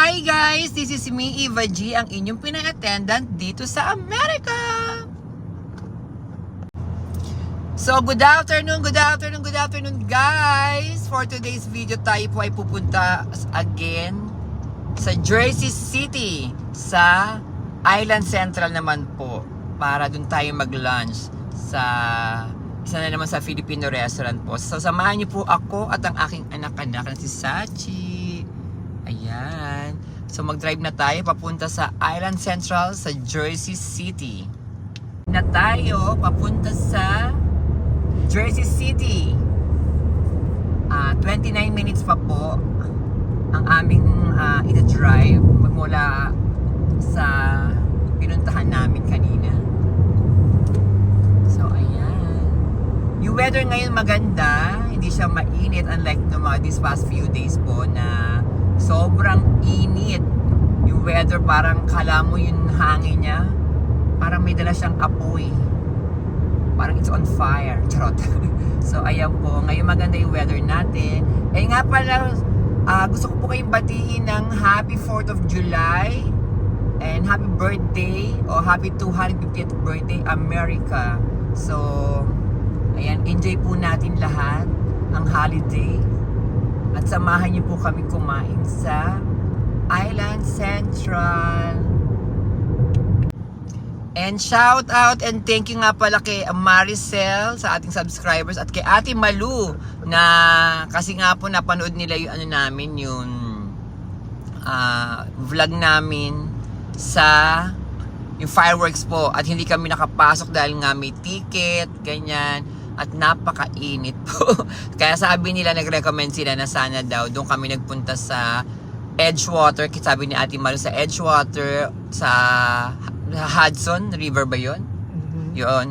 Hi guys! This is me, Eva G, ang inyong pinag-attendant dito sa Amerika! So, good afternoon guys! For today's video, tayo po ay pupunta again sa Jersey City, sa Island Central naman po, para dun tayo mag-lunch sa isa na naman sa Filipino restaurant po. So, samahan niyo po ako at ang aking anak-anak na si Sachi. Ayan. So mag-drive na tayo papunta sa Island Central sa Jersey City. Na tayo papunta sa Jersey City. 29 minutes pa po ang aming ida-drive magmula sa pinuntahan namin kanina. So ayan. Yung weather ngayon maganda, hindi siya mainit unlike no mga these past few days po na sobrang init. Yung weather parang kala mo yung hangin niya parang may dala siyang apoy, parang it's on fire. Charot. So ayan po, ngayon maganda yung weather natin. Eh nga pala, gusto ko po kayong batiin ng happy 4th of July and happy birthday o happy 250th birthday America. So ayan, enjoy po natin lahat ang holiday. At samahan niyo po kami kumain sa Island Central. And shout out and thank you nga pala kay Maricel sa ating subscribers at kay Ate Malu na kasi nga po napanood nila yung ano namin, yung vlog namin sa yung fireworks po at hindi kami nakapasok dahil nga may ticket, ganyan. At napakainit po. Kaya sabi nila, nag-recommend sila na sana daw doon kami nagpunta sa Edgewater. Sabi ni Ate Maru sa Edgewater, sa Hudson River ba yun? Mm-hmm. Yun.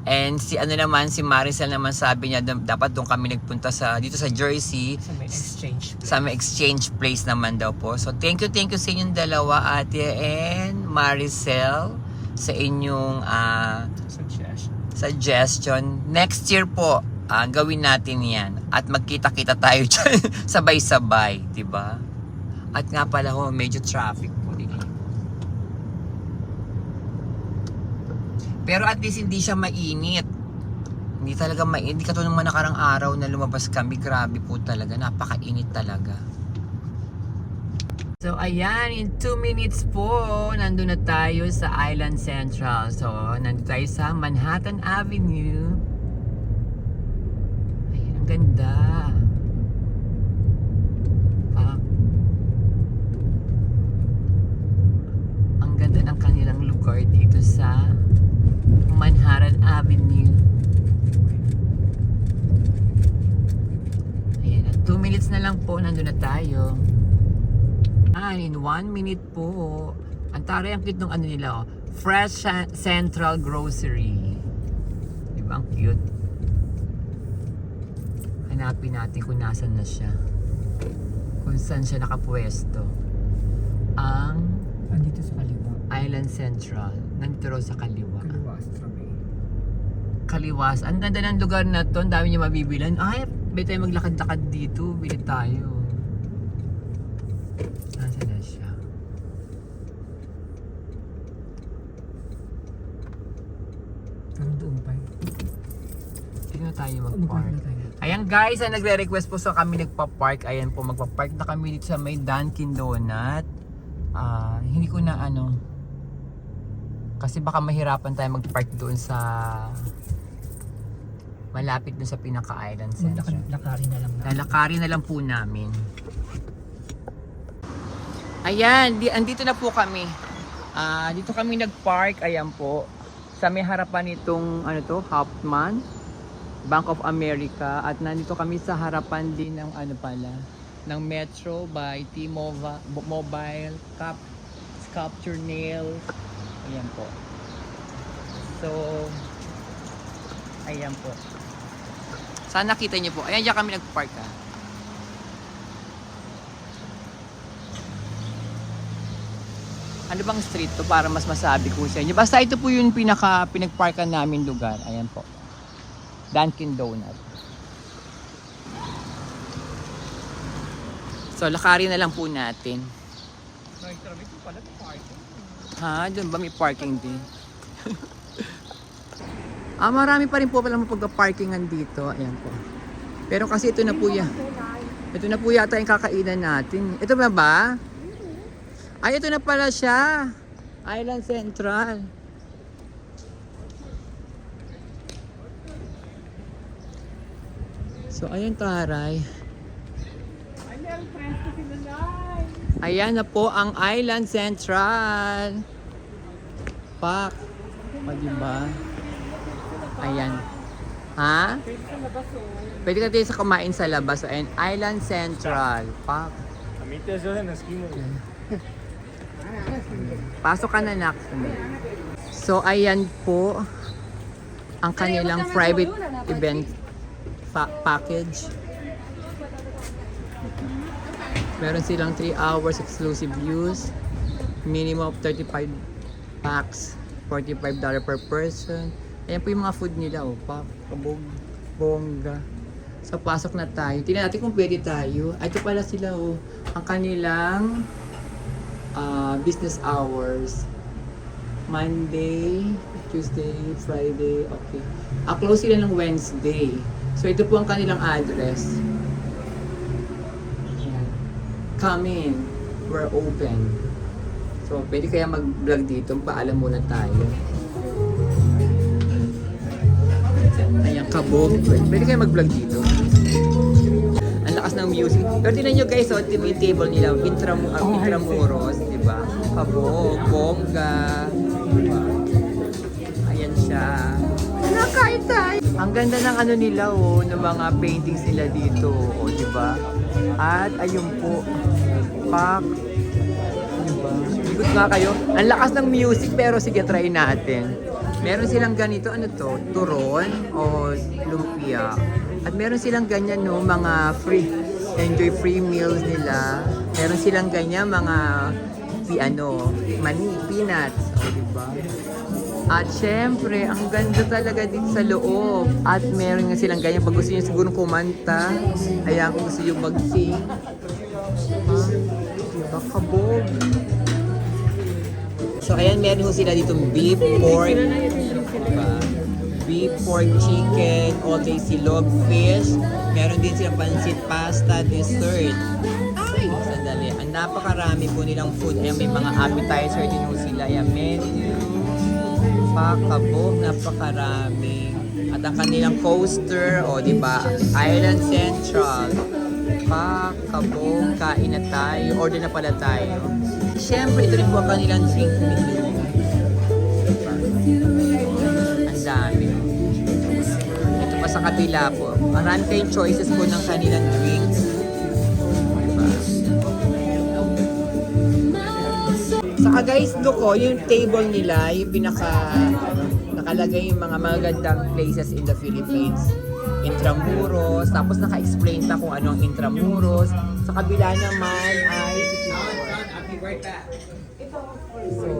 And si ano naman, si Maricel naman sabi niya, dapat doon kami nagpunta sa dito sa Jersey. Sa may exchange place. Sa may exchange place naman daw po. So thank you sa inyong dalawa, Ate and Maricel, sa inyong suggestion. Next year po, gawin natin yan. At magkita-kita tayo dyan. Sabay-sabay, diba? At nga pala ho, medyo traffic po din. Pero at least hindi siya mainit. Hindi talaga mainit. Hindi katulad ng nakarang araw na lumabas kami. Grabe po talaga. Napakainit talaga. So ayan, in 2 minutes po, nandun na tayo sa Island Central. So, nandun tayo sa Manhattan Avenue. Ayan, ang ganda. Ang ganda ng kanilang lugar dito sa Manhattan Avenue. Ayan, 2 minutes na lang po, nandun na tayo. In 1 minute po. Ang taray ang cute ng ano nila, oh. Fresh Central Grocery. Diba ang cute? Hanapin natin kung nasan na siya. Kung saan siya nakapwesto. Ang Andito sa kaliwa. Island Central. Nandito raw sa kaliwa. Kaliwa, strawberry. Kaliwas. Ang ganda ng lugar na to. Ang dami niya mabibilan. Ay, may tayo maglakad-lakad dito. Bili tayo. Nasaan na siya? Parang doon pa eh. Tingnan tayo mag-park. Ayan guys, nagre-request po so kami nagpa-park. Ayan po, magpa-park na kami dito sa may Dunkin Donut. Hindi ko na ano. Kasi baka mahirapan tayo mag-park doon sa malapit doon sa pinaka-island center. Lakarin na lang natin. Lalakarin na lang po namin. Ayan, andito na po kami. Dito kami nag-park, ayan po. Sa may harapan nitong ano to, Hauptmann Bank of America at nandito kami sa harapan din ng ano pala, ng Metro by T-Mobile, Sculpture Nails. Ayan po. So, ayan po. Sana nakita niyo po. Ayan, diyan kami nag-park Ano bang street to para mas masabi ko sa inyo. Basta ito po yung pinagparkan namin lugar. Ayan po. Dunkin Donut. So, lakarin na lang po natin. Ha? Doon ba may parking din? Marami pa rin po pala mapagpa-parkingan dito. Ayan po. Pero kasi ito na po ito na po yata yung kakainan natin. Ito ba ba? Ay, ito na pala siya. Island Central. So, ayan taray. Ayan na po ang Island Central. Pak. O, diba? Ayan. Ha? Pwede ka tayo sa kumain sa labas. So, ayan, Island Central. Pak. Pasok ka na, nak. So, ayan po ang kanilang private event package. Meron silang 3 hours exclusive views. Minimum of 35 packs. $45 per person. Ayan po yung mga food nila. Oh, kabog, bongga. So, pasok na tayo. Tingnan natin kung pwede tayo. Ay, ito pala sila. Oh, ang kanilang business hours. Monday, Tuesday, Friday. Okay. Close sila ng Wednesday. So, ito po ang kanilang address. Ayan. Come in. We're open. So, pwede kaya mag-vlog dito. Paalam muna tayo. Ayan, kabog. Pwede kaya mag-vlog dito. Ang lakas ng music. Pero tinan nyo guys, oh, yung table nila. Intramuros, di ba? Kabog, bongga. Diba? Ayan siya. Nakain tayo. Ang ganda ng ano nila, oh, ng mga paintings nila dito, oh, di ba? At ayun po, pak. Diba? Ikot nga kayo. Ang lakas ng music, pero sige, try natin. Meron silang ganito, ano to? Turon o lumpia. At meron silang ganyan, no, mga enjoy free meals nila. Meron silang ganyan, mga mani, peanuts. O, diba? At syempre, ang ganda talaga dito sa loob. At meron nga silang ganyan. Pag gusto nyo siguro kumanta, ayan, kung gusto nyo mag-sing. Diba, kabog. So, ayan, meron ho sila dito beef, pork, diba? Beef, pork, chicken, all-day silog, fish. Meron din silang pansit, pasta, dessert. Ay, sandali. Ang napakarami po nilang food. Ayan, may mga appetizer din ho sila. Ayan, menu. Pakabog, napakarami. At ang kanilang coaster, o diba, Island Central. Pakabog, kain na tayo. Order na pala tayo. Siyempre, ito rin po ang kanilang drink menu. Ang dami. Ito pa sa kabila po. Marami kayong choices po ng kanilang drinks. Diba? Saka guys, look ko, yung table nila, yung nakalagay yung mga magagandang places in the Philippines. Intramuros, tapos naka-explain pa kung ano ang Intramuros. Sa kabila naman ay so,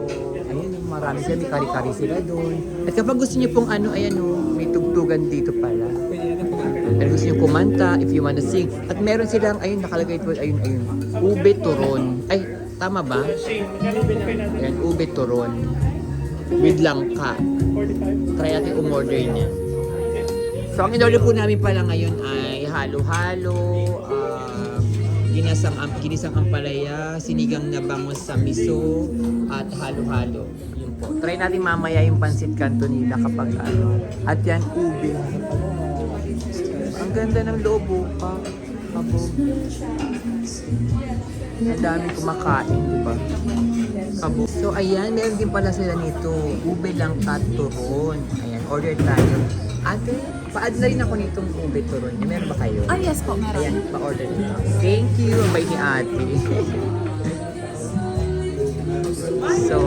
ayun, marami sila, may kari-kari sila doon. At kapag gusto niyo pong ayan may tugtugan dito pala. At gusto niyo kumanta, if you wanna sing. At meron silang, ayun, nakalagay ito, ayun, ube turon. Ay, tama ba? Ayan, ube turon. With langka. Try natin umorder niya. So, ang in-order po namin pala ngayon ay halo-halo, ginisang ampalaya, sinigang na bangus sa miso, at halo-halo. Yun po. Try natin mamaya yung pansit canton nila kapag At yan, ube. Ang ganda ng loob, kabog. Ang dami kumakain, di ba? Kabog. So, ayan, meron din pala sila nito. Ube lang turon. Ayan, order tayo. Ate, pa-add na rin ako nitong ube turon. Meron ba kayo? Yes po, meron. Ayan, pa-order nito. Thank you, ang bait ni ate. So,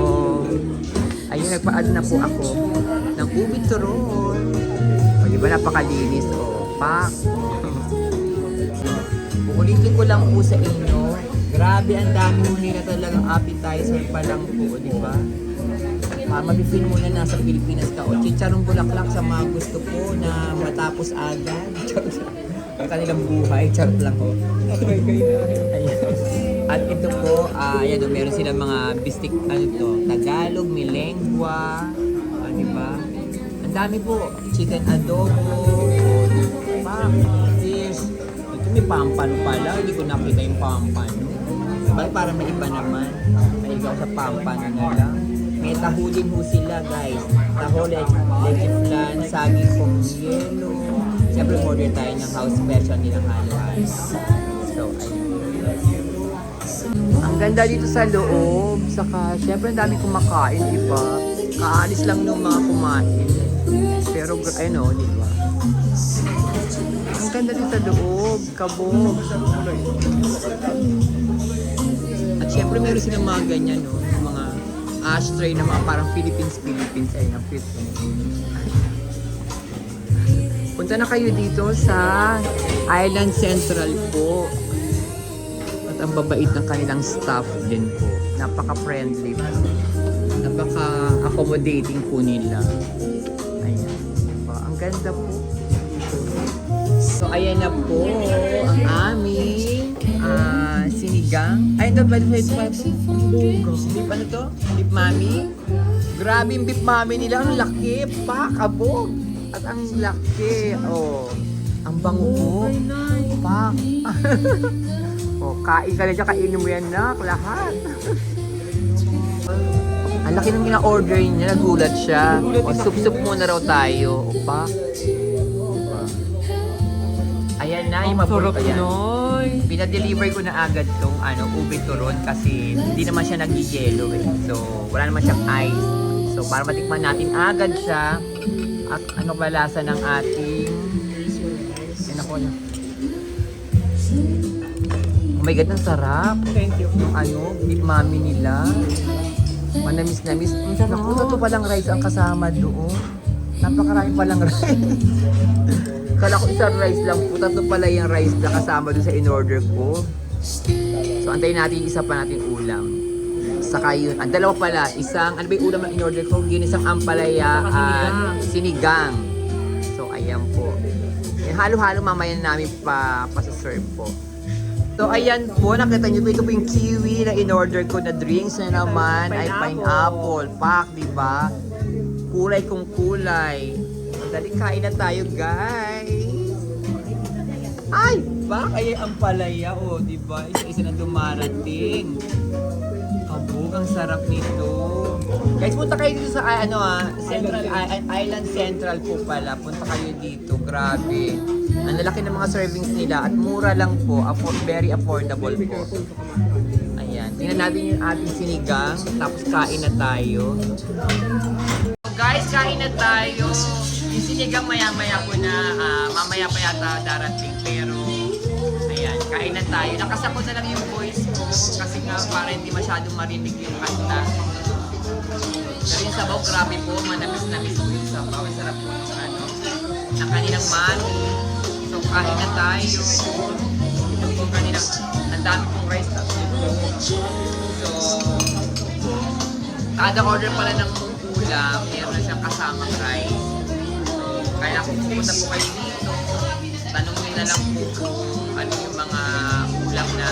ayun, nagpa-add na po ako ng ube turon. O, di ba napakalinis? O, pak. Ulitin ko lang po sa inyo. Grabe, ang dami mo nila talagang appetizer pa lang po, di ba? Mabifin muna nasa Pilipinas ka. O chicharong bulaklak sa mga gusto po na matapos agad. Ang kanilang buhay, charot lang ko. Ayan. At ito po, ayan o, meron silang mga bistik, ano to, Tagalog, may lengua, di ba? Ang dami po, chicken adobo, fish. Ito may pampano pala, hindi ko nakita yung pampano. Diba, para may iba naman. May ikaw sa pampano na lang. May taho din ho sila, guys. Taho, leche flan, saging pong yelo. Siyempre, order tayo ng house special nilang halo-halo. So, ayun. Ang ganda dito sa loob. Saka, siyempre, ang dami kumakain, di ba? Kaalis lang ng mga kumain. Pero, ayun o, di ba? Ang ganda dito sa loob. Kabog. At siyempre, meron silang mga ganyan, no? Yung mga ashtray na mga parang Philippines. Ayun, ang cute. Punta na kayo dito sa Island Central po. At ang babait ng kanilang staff din po. Napaka-friendly po. Napaka-accommodating po nila. Ayan. Diba? Ang ganda po. So, ayan na po ang aming sinigang. Ay, ito ba? Beef ano to? Beef mami? Grabe yung beef mami nila. Ang laki. Pakabog. At ang laki. Oh. Ang bango po. Pak. Oh, kain ka na dyan. Kainin mo yan, nak. Lahat. Ang laki ng gina-order niya. Nagulat siya. O, sup-sup muna raw tayo. O, pa. Ayan na, yung mabulit pa yan. Pinadeliver ko na agad tong ube turon kasi hindi naman siya nag-yelo eh. So, wala naman siyang ice. So, para matikman natin agad siya. At ano ba lasa ng ating... Ay, naku na. Oh my God, ang sarap. Thank you. Yung beef mami nila. Manamis-namis. Naku, ito palang rice ang kasama doon. Napakarami palang rice. Kala ko isang rice lang po. Tatlo pala yung rice na kasama doon sa in-order ko. So, antayin natin isa pa natin ulam. Saka yun. Ang dalawa pala. Isang, ano ba yung ulam na in-order ko? Ginisang ampalaya at sinigang. So, ayan po. Yung halo-halo mamaya namin pa-serve po. So, ayan po. Nakita nyo po. Ito po yung kiwi na in-order ko na drinks na naman ay pineapple. Pak, diba? Kulay kung kulay. Dali, kain na tayo, guys. Ay, bak, ay ang palaya, oh, di ba? Isa-isa na dumarating. Kabog, ang sarap nito. Guys, punta kayo dito sa Central Island Central po pala. Punta kayo dito, grabe. Ang lalaki ng mga servings nila at mura lang po, very affordable po. Ayan, tingnan natin yung ating sinigang, tapos kain na tayo. Guys, kain na tayo. Yung sinigang maya-maya po na, mamaya pa yata darating. Pero, ayan, kain na tayo. Nakasakot na lang yung voice ko kasi nga para hindi masyadong marinig yung kanta. Pero yung sabaw, grabe po. Manamis-namis po yung sabaw. Sarap po ng kanilang mami. So, kain na tayo. Ito po kanilang, ang dami pong rice tapos ito. So, kada order pala ng ulam, meron na siyang kasamang rice. Kaya kung pupunta po kayo dito, tanongin na lang po kung ano yung mga ulam na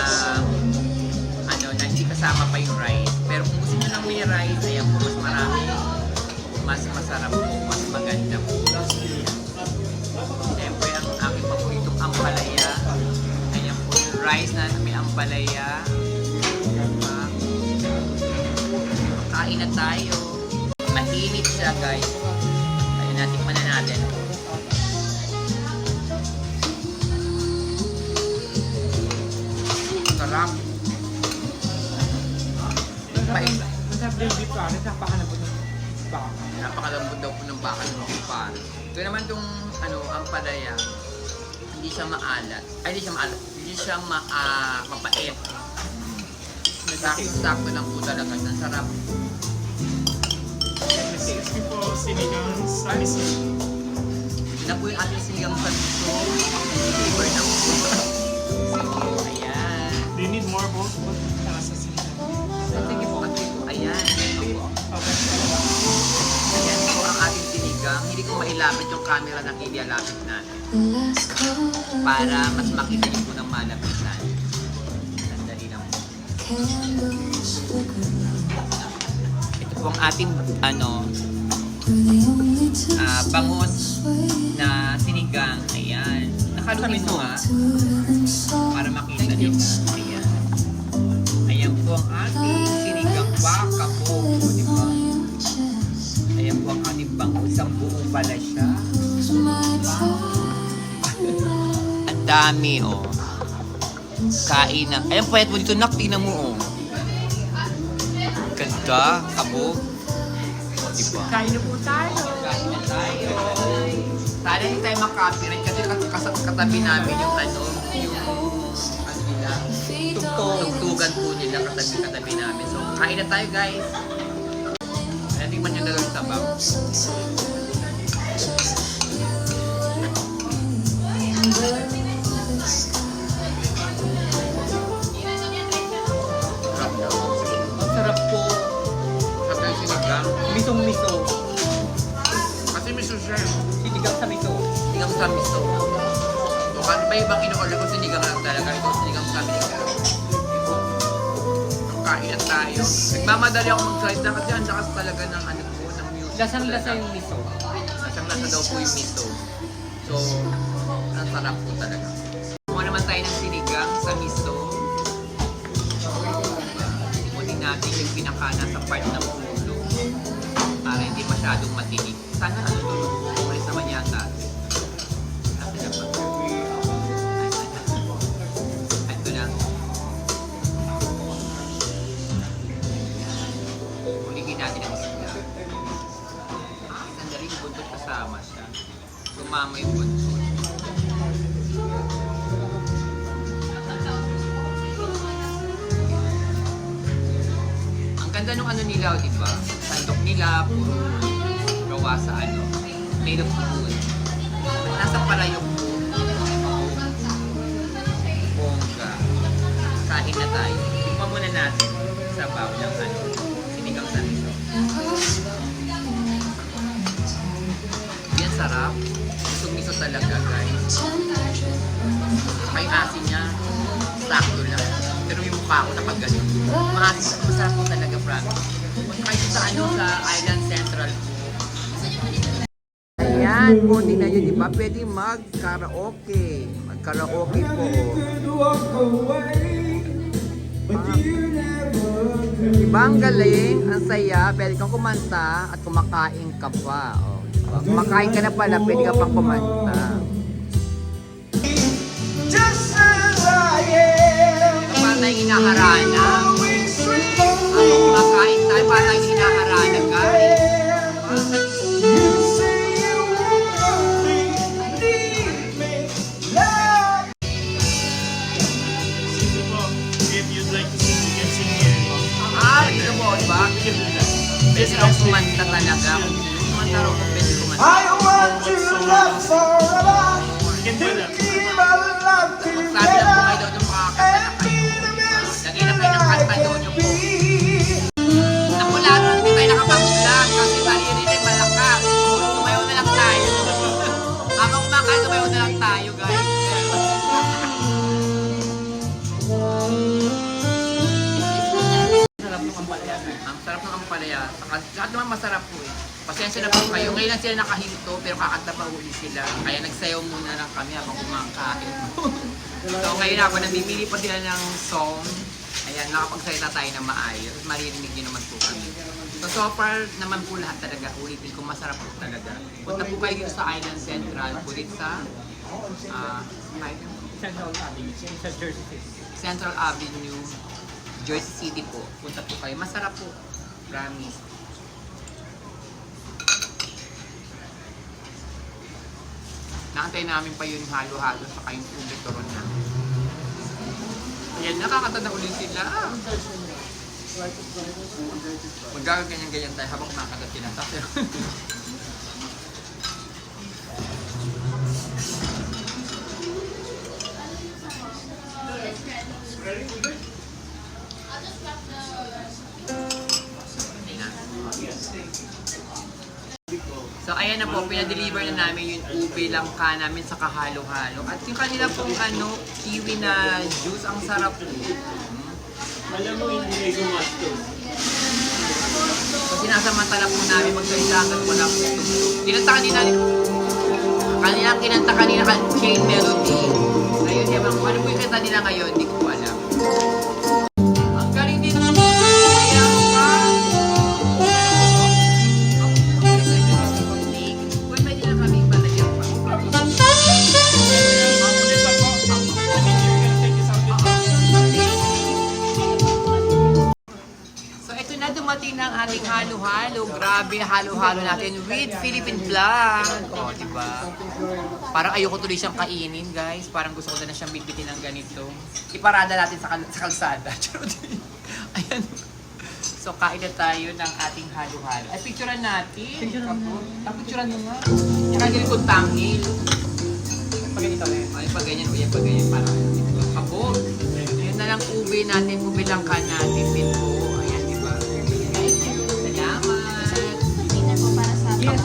na hindi kasama pa yung rice. Pero kung gusto nyo lang may rice, ayan po, mas marami, mas masarap po, mas maganda po. Siyempre, ang aking paboritong ampalaya, ayan po yung rice na may ampalaya. Kain na tayo. Mahinit siya, guys. Ayun natin, tikman na natin. Sarap. Masarap din yung beef curry. Napakalambot ng baka. Napakalambot daw po ng baka ng pa. Ito naman itong ampalaya. Hindi siya maalat. Ay, hindi siya maalat. Hindi siya mapait. Sakto lang po talaga. Ang sarap. Tasty po, sinigang sa miso. Na po yung ating sinigang sa miso. Flavor ng puso. So, ayan. Do you need more bowls? Para sa sinigang. Sige po, at po. Ayan. Opo. Okay. Ayan po ang ating sinigang. Hindi ko mailapit yung camera na kinialapit natin. Para mas makita niyo po ng malapitan. Sandali lang po. Ito po ang ating bangus na sinigang. Ayan. Nakalunin mo nga para makita niyo. Ayan. Ayan po ang ating sinigang baka po. Di ba? Ayan po ang ating bangus. Ang buo pala siya. Ang dami, oh. Kain na. Ayan, pwede mo dito, nak. Tingnan mo, oh. Ganda, kabog. O, diba? Kain na po tayo. Kain na tayo. Sana hindi tayo makapirate kasi katabi namin yung nila, tugtugan po nila katabi namin. So, kain na tayo, guys. Ayan, tingnan nyo na lang yung sabaw. Ang sarap po. Sabi yung sinigang. Misong-miso. Kasi miso siya. Sinigang sa miso. Sinigang sa miso. So, kasi pa ibang in-order ko sinigang lang talaga. Ito sinigang sa miso. Kain na tayo. Nagmamadali ako mag-slide na kasi ang lakas talaga ng po, ng music. Lasang-lasa yung miso. Lasang-lasa daw po yung miso. So, ang sarap po talaga. Kumuha naman tayo ng sinigang sa miso. Kunin natin yung pinakana sa part ng ulo para hindi masyadong matinig. Sana umalis naman yata. Ito na. Uligin natin ang isda. Sandali yung buntot kasama siya. Sumama yung buntot. Ang ganda nung nila, di ba? Sandok nila, puro gawa sa made of wood. Nasa palayok po. Bongga. Kain na tayo. Tingnan muna natin sa baw ng sinigang sa miso. Yan sarap. Misong-miso talaga, guys. May asin niya. Sakto lang. Pero yung mukha ko napag ganun. Maasin. Masarap po talaga, promise. Kahit sa sa Island Central po. Ayan, kung tingnan nyo, di ba? Pwede mag-karaoke. Mag-karaoke po. Di ba ang galing? Ang saya. Pwede kang kumanta at kumakain ka pa. O, diba? Kumakain ka na pala, pwede ka pang kumanta. Para tayong hinaharana. Kumakain tayo, para tayong hinaharana, guys. Sige po, if you'd like to sing, you can sing here. Ito po, diba? Pwede raw kumanta talaga. Kumanta raw kung pwede kumanta. I want you to love forever. You can do that. Keep my love Sabi lang po kayo daw together. nung makakanta na kayo. Lagay na kayo ng kanta doon yung po. Naku, lahat ng hindi tayo nakapag-vlog kasi sarili malakas. Tumayo na lang tayo. Habang kumakain, tumayo na lang tayo, guys. Sarap ng ampalaya. Ang sarap ng ampalaya. Lahat naman masarap po eh. Pasensya na po kayo. Ngayon lang sila nakahinto pero kakanta pa uli sila. Kaya nagsayaw muna lang kami habang kumakain. So ngayon ako, namimili pa sila ng song. Ayan, nakapagsalita tayo na maayos. Maririnig nyo naman po kami. So far naman po lahat talaga. Ulitin ko, masarap po talaga. Punta po kayo dito sa Island Central. Ulit sa Central Avenue. Sa Jersey City. Central Avenue, Jersey City po. Punta po kayo. Masarap po. Promise. Nakantay namin pa yung halo-halo sa kayong ube turon na. Ayan, nakakatanda ulit sila. Magkakaganyan-ganyan tayo habang kumakagat sila. So ayan na po, pinadeliver na namin yung ube langka namin sa kahalo-halo. At yung kanila pong kiwi na juice, ang sarap po. Alam mo, hindi may gumastos. So sinasamantala po namin magsalita hanggang wala po tugtog. Kinanta kanina Chain Melody. Ayun, ewan ko. Ano po yung kanta nila ngayon? Hindi ko po alam. Ang galing din mo. Kaya mo pa. Pwede na kami palagyan pa. So ito na, dumating na ang ating halo-halo. Grabe, halo-halo natin with Philippine Vlog. O, diba? Parang ayoko tuloy siyang kainin, guys. Parang gusto ko na siyang bitbitin ng ganito. Iparada natin sa kalsada. Ayan. So, kain na tayo ng ating halo-halo. Ay, picturean natin. Picturean mo nga. Yung kagawin kong tangil. Pag ganito eh. Ay, pag ganyan. O yan, pag ganyan. Parang kabog. Yan na lang ube natin. Ube lang ka natin din po. Ayan, diba? Salamat. Tingnan mo para sa Yes.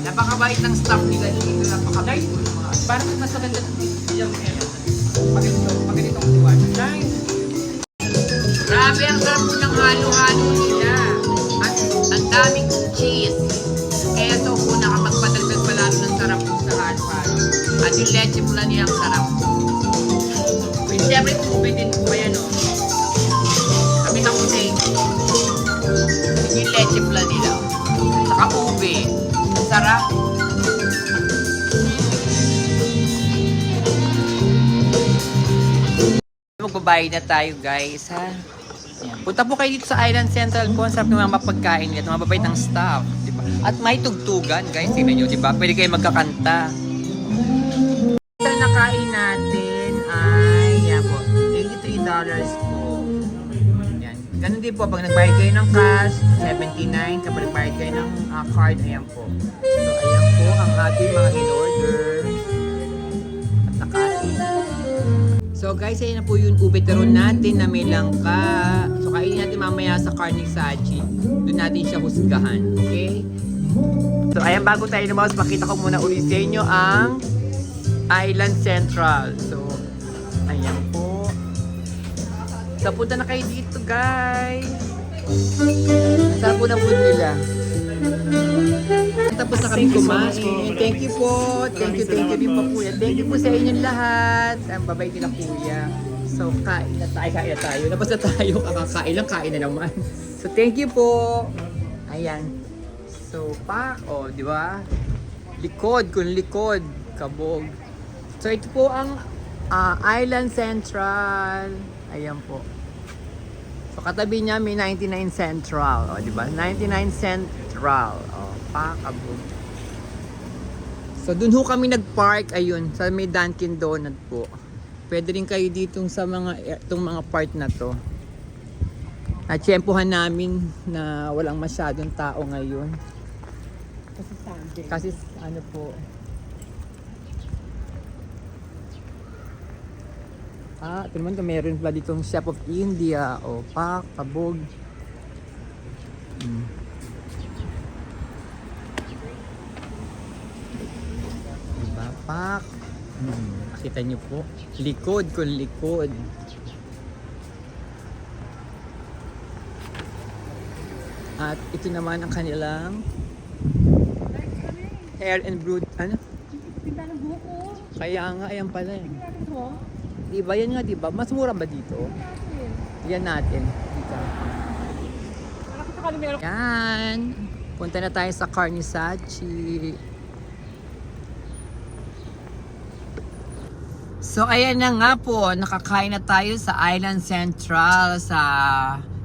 Napakabait ng staff nila dito. Napakabait po ng mga... Parang mas maganda yung pag ganitong diwan. Nice. Grabe, ang sarap po ng halo-halo nila. At ang daming cheese. Kaya ito po nakapagpadagdag pa lalo ng sarap po sa halo-halo. At yung leche pula niya ang sarap po. Siyempre, ube din po kaya no. Kami na ube. Yung leche pula nila. Saka ube. Ang sarap. Magbabayad na tayo, guys, ha? Ayan. Punta po kayo dito sa Island Central po. Ang sarap ng mga mapagkain nila, mga mababait ng staff, di ba? At may tugtugan, guys, tingnan nyo, di ba? Pwede kayo magkakanta. Ito na kain natin ay, yan po, $83 po. Yan. Ganun din po, pag nagbayad kayo ng cash, $79. Kapag nagbayad kayo ng card, ayan po. So, ayan po ang ating mga in-order. At nakain. So guys, ayun na po yung ube turon natin na may langka. So kainin natin mamaya sa Carnisachi. Doon natin siya husgahan. Okay? So ayan, bago tayo lumabas, makita ko muna ulit sa inyo ang Island Central. So, ayan po. So punta na kayo dito, guys. Saan po na food nila? Tapos na kami kumain. Thank you po. Thank you din po, kuya. Thank you po sa inyong lahat. Ang babay nila, kuya. So, kain na tayo. Labas na tayo. Kakakain lang, kain na naman. So, thank you po. Ayan. So, di ba? Likod, kung likod. Kabog. So, ito po ang Island Central. Ayan po. So, katabi niya may 99 Central. O, di ba? 99 Central. O, kabog. So, dun ho kami nag-park. Ayun, sa may Dunkin Donut po. Pwede rin kayo dito sa itong mga part na to. Natsyempohan namin na walang masyadong tao ngayon. Kasi Sunday. Kasi ano po. Ito naman ito, meron pala ditong Chef of India. O, kabog. Diba, nakita niyo po. Likod kung likod. At ito naman ang kanilang hair and brood. Ano? Tinda ng buko. Kaya nga, ayan pala eh. Tingnan mo. Diba, yan nga diba? Mas mura ba dito? Yan natin. Dito. Malaki sa kalimero. Yan. Punta na tayo sa Carnisachi. So, ayan na nga po. Nakakain na tayo sa Island Central sa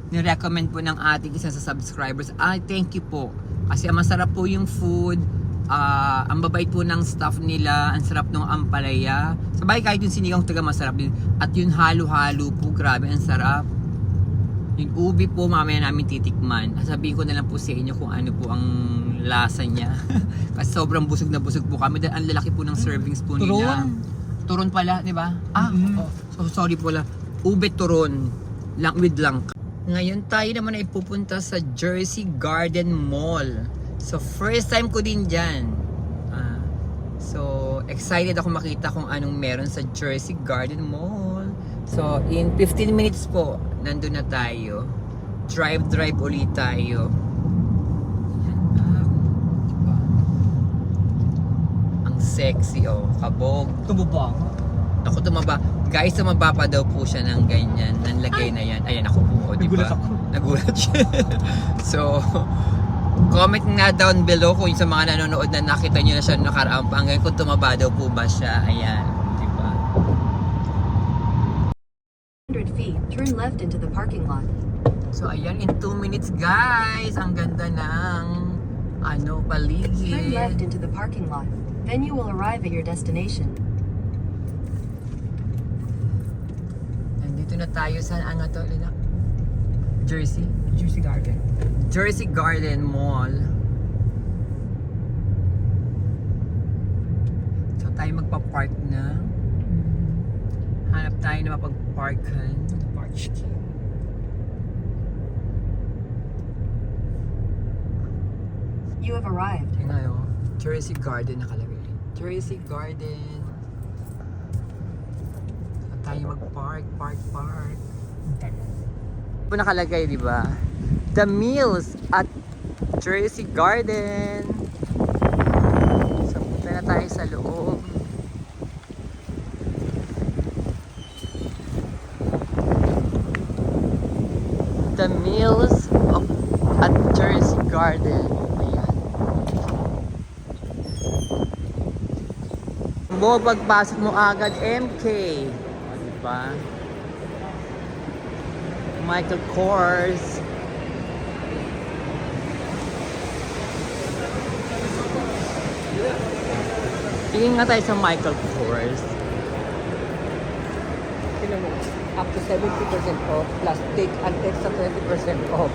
nirecommend po ng ating isa sa subscribers. Thank you po. Kasi masarap po yung food. Ang babait po ng staff nila. Ang sarap ng ampalaya. Sabay kahit yung sinigang taga masarap din. At yung halo-halo po. Grabe, ang sarap. Yung ubi po, mamaya namin titikman. Sabihin ko na lang po sa inyo kung ano po ang lasa niya. Kasi sobrang busog na busog po kami. Dahil ang lalaki po ng servings po nila. Turon pala, di ba? So sorry po lang. Ube turon. With langka. Ngayon tayo naman ay pupunta sa Jersey Garden Mall. So first time ko din dyan. So excited ako makita kung anong meron sa Jersey Garden Mall. So, in 15 minutes po, nandun na tayo. Drive ulit tayo. Ang sexy, oh. Kabog. Tumubang. Ako tumaba. Guys, tumaba pa daw po siya ng ganyan. Nanlagay na yan. Ayan, ako po. Diba? Nagulat ako. Nagulat siya. So, comment nga down below kung sa mga nanonood na nakita nyo na siya nakaraang pa. Hanggang kung tumaba daw po ba siya. Ayan. Diba? 100 feet, turn left into the parking lot. So, ayan. In 2 minutes, guys. Ang ganda ng Turn paligid. left into the parking lot. Then you will arrive at your destination. Nandito na tayo sa ano to, Lina? Jersey? Juicy Garden. Jersey Garden Mall. So tayo magpa-park na. Hanap tayo na mapag-parkan. March. You have arrived. Ayun nga yun. Jersey Garden nakalagay. Jersey Garden. So tayo mag-park. Ito nakalagay, di ba? The Meals at Jersey Garden. So punta na tayo sa loob. The Meals at Jersey Garden. Ayan. Mo pagpasok mo agad MK. O, diba? Michael Kors. Tingin nga tayo sa Michael Kors. Tingnan mo. Up to 70% off plus take and extra 20% off.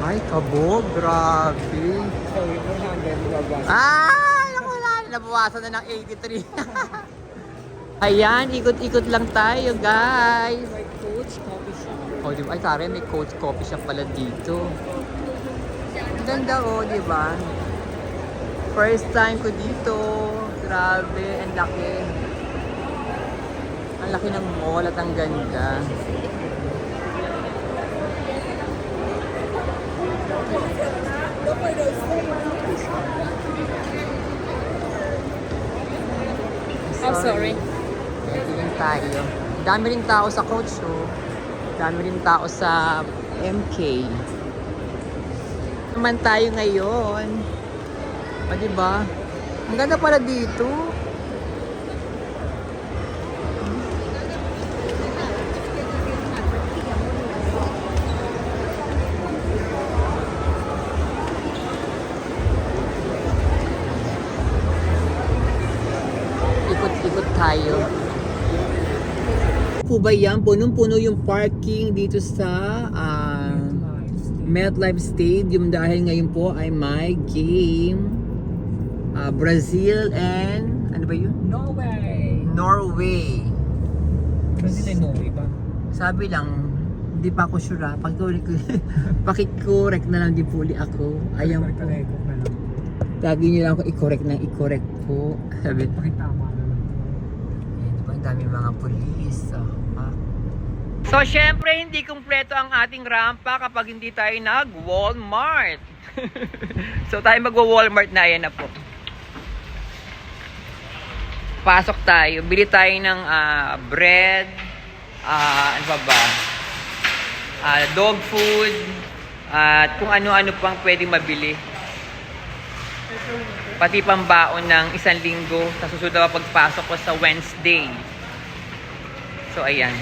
Ay, kabog. Grabe. So, 400 magbawas. Ay, naku, wala. Nabawasan na ng 83. Ayan, ikot-ikot lang tayo, guys. May Coach Coffee Shop. Oh, di ba? Ay, tari, may Coach Coffee Shop pala dito. Ang ganda, oh, di ba? First time ko dito. Grabe, ang laki. Ang laki ng mall at ang ganda. I'm sorry. Tingin tayo. Dami rin tao sa Coach, oh. Dami rin tao sa MK. Naman tayo ngayon. O, diba? Ang ganda pala dito. Ikot-ikot tayo. Po ba yan? Punong-puno yung parking dito sa MetLife Stadium dahil ngayon po ay may game. Brazil and ano ba yun? No way. Norway. Brazil ay Norway ba? Sabi lang, hindi pa ako sure ha. Paki-correct na lang din po ako. Ayan po. Correct na lang. Lagi nyo lang ako i-correct na i-correct po. Sabi, Pakitama na lang. ayan po, ang dami mga pulis. So, syempre, hindi kumpleto ang ating rampa kapag hindi tayo nag-Walmart. So, tayo mag-Walmart na. Ayan na po. Pasok tayo. Bili tayo ng bread. Ano pa ba? Dog food. At kung ano-ano pang pwedeng mabili. Pati pambaon ng 1 linggo. Sa susunod na pagpasok ko sa Wednesday. So, ayan.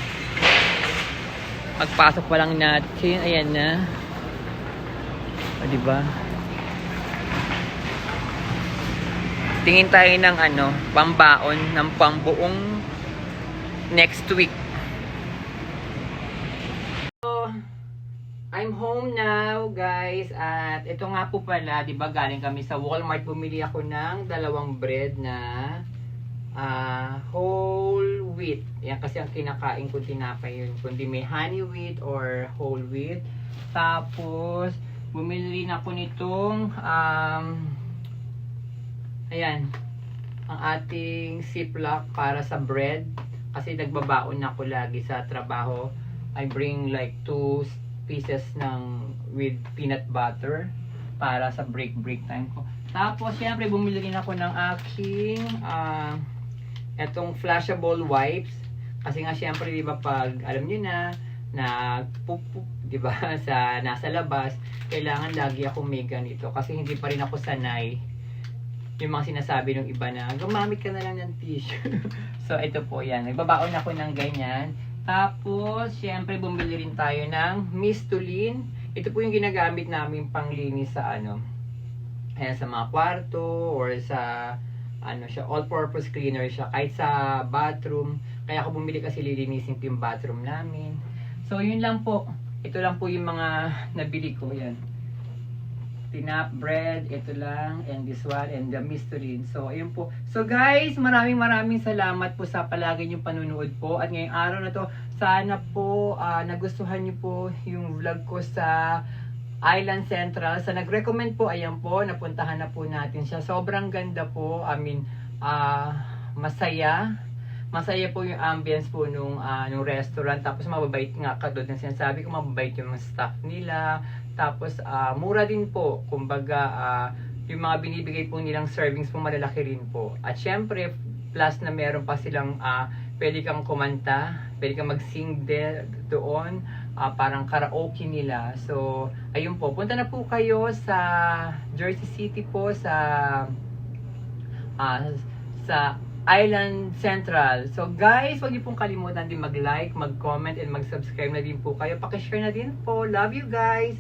Magpasok pa lang natin. Ayan na. O, diba? Tingin tayo ng pambaon ng pambuong next week. So, I'm home now, guys. At ito nga po pala, 'di ba, galing kami sa Walmart, bumili ako ng 2 bread na whole wheat. Yan kasi ang kinakain ko, tinapay yun. Kundi may honey wheat or whole wheat. Tapos bumili rin ako nitong ayan, ang ating ziplock para sa bread. Kasi nagbabaon ako lagi sa trabaho. I bring like 2 pieces ng with peanut butter para sa break time ko. Tapos syempre bumili rin ako ng aking etong flashable wipes. Kasi nga syempre 'di ba pag alam niyo na poop 'di ba sa nasa labas, kailangan lagi ako may ganito kasi hindi pa rin ako sanay yung mga sinasabi ng iba na gumamit ka na lang ng tissue. So ito po yan, nagbabaon ako ng ganyan. Tapos syempre bumili rin tayo ng Mistulin. Ito po yung ginagamit namin panglinis sa ayan, sa mga kwarto or sa siya, all-purpose cleaner siya kahit sa bathroom. Kaya ako bumili kasi lilinisin ko yung bathroom namin. So yun lang po. Ito lang po yung mga nabili ko yan. Tinap bread, ito lang, and this one, and the Mistulin. So, ayun po. So, guys, maraming salamat po sa palagi niyong panunood po. At ngayong araw na to, sana po nagustuhan niyo po yung vlog ko sa Island Central. Sa nag-recommend po, ayan po, napuntahan na po natin siya. Sobrang ganda po. I mean, masaya. Masaya po yung ambience po nung restaurant. Tapos mababait nga katulad ng sinasabi ko, mababait yung mga staff nila. Tapos mura din po. Kumbaga yung mga binibigay po nilang servings po malalaki rin po. At syempre plus na meron pa silang pwede kang kumanta, pwede kang mag-sing doon, parang karaoke nila. So ayun po, punta na po kayo sa Jersey City po sa Island Central. So guys, huwag niyo pong kalimutan din mag-like, mag-comment, and mag-subscribe na din po kayo. Paki-share na din po. Love you guys!